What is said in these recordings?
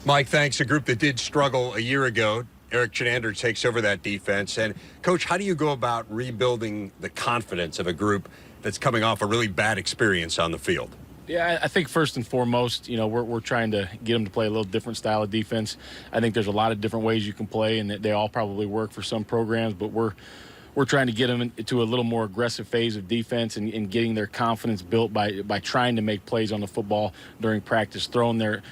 Mike, thanks. A group that did struggle a year ago. Erik Chinander takes over that defense. And, Coach, how do you go about rebuilding the confidence of a group that's coming off a really bad experience on the field? Yeah, I think first and foremost, we're trying to get them to play a little different style of defense. I think there's a lot of different ways you can play, and they all probably work for some programs, but we're trying to get them into a little more aggressive phase of defense and getting their confidence built by trying to make plays on the football during practice, throwing their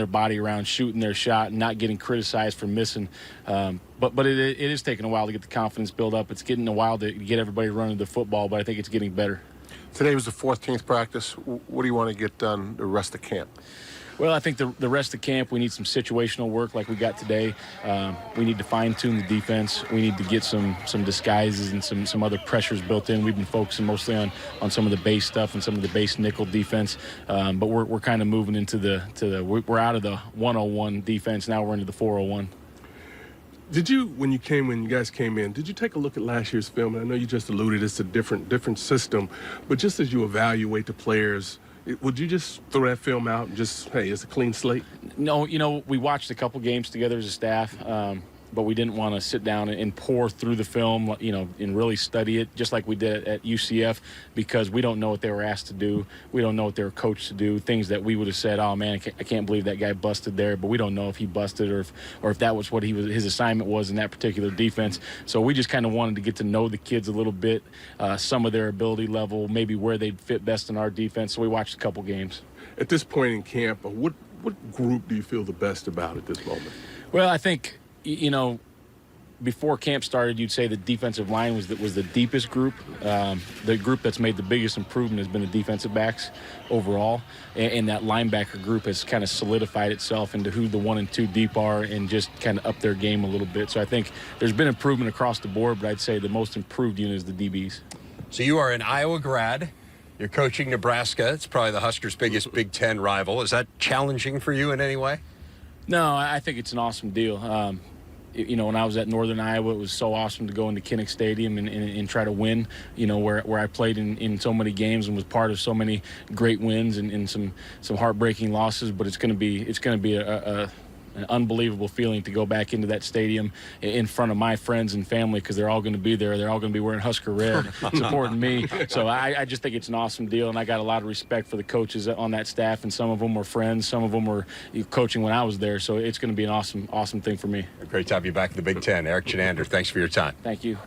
body around, shooting their shot, and not getting criticized for missing. But it is taking a while to get the confidence built up. It's getting a while to get everybody running the football, but I think it's getting better. Today was the 14th practice. What do you want to get done the rest of camp? Well, I think the rest of camp, we need some situational work like we got today. We need to fine-tune the defense. We need to get some disguises and some other pressures built in. We've been focusing mostly on some of the base stuff and some of the base nickel defense, but we're kind of moving into we're out of the 101 defense. Now we're into the 401. Did you, when you guys came in, did you take a look at last year's film? And I know you just alluded it's a different system, but just as you evaluate the players, would you just throw that film out and just, hey, it's a clean slate? No, we watched a couple games together as a staff, but we didn't want to sit down and pour through the film, and really study it, just like we did at UCF, because we don't know what they were asked to do. We don't know what they were coached to do, things that we would have said, oh, man, I can't believe that guy busted there, but we don't know if he busted or if that was what his assignment was in that particular defense. So we just kind of wanted to get to know the kids a little bit, some of their ability level, maybe where they'd fit best in our defense. So we watched a couple games. At this point in camp, what group do you feel the best about at this moment? Well, I think, before camp started, you'd say the defensive line was the deepest group. The group that's made the biggest improvement has been the defensive backs overall, and that linebacker group has kind of solidified itself into who the 1 and 2 deep are and just kind of up their game a little bit. So I think there's been improvement across the board, but I'd say the most improved unit is the DBs. So you are an Iowa grad. You're coaching Nebraska. It's probably the Huskers' biggest Big Ten rival. Is that challenging for you in any way? No, I think it's an awesome deal. When I was at Northern Iowa, it was so awesome to go into Kinnick Stadium and try to win, where I played in so many games and was part of so many great wins and some heartbreaking losses. But it's going to be an unbelievable feeling to go back into that stadium in front of my friends and family, because they're all going to be there. They're all going to be wearing Husker red, supporting me. So I just think it's an awesome deal, and I got a lot of respect for the coaches on that staff, and some of them were friends, some of them were coaching when I was there. So it's going to be an awesome thing for me. Great to have you back in the Big Ten. Erik Chinander, thanks for your time. Thank you.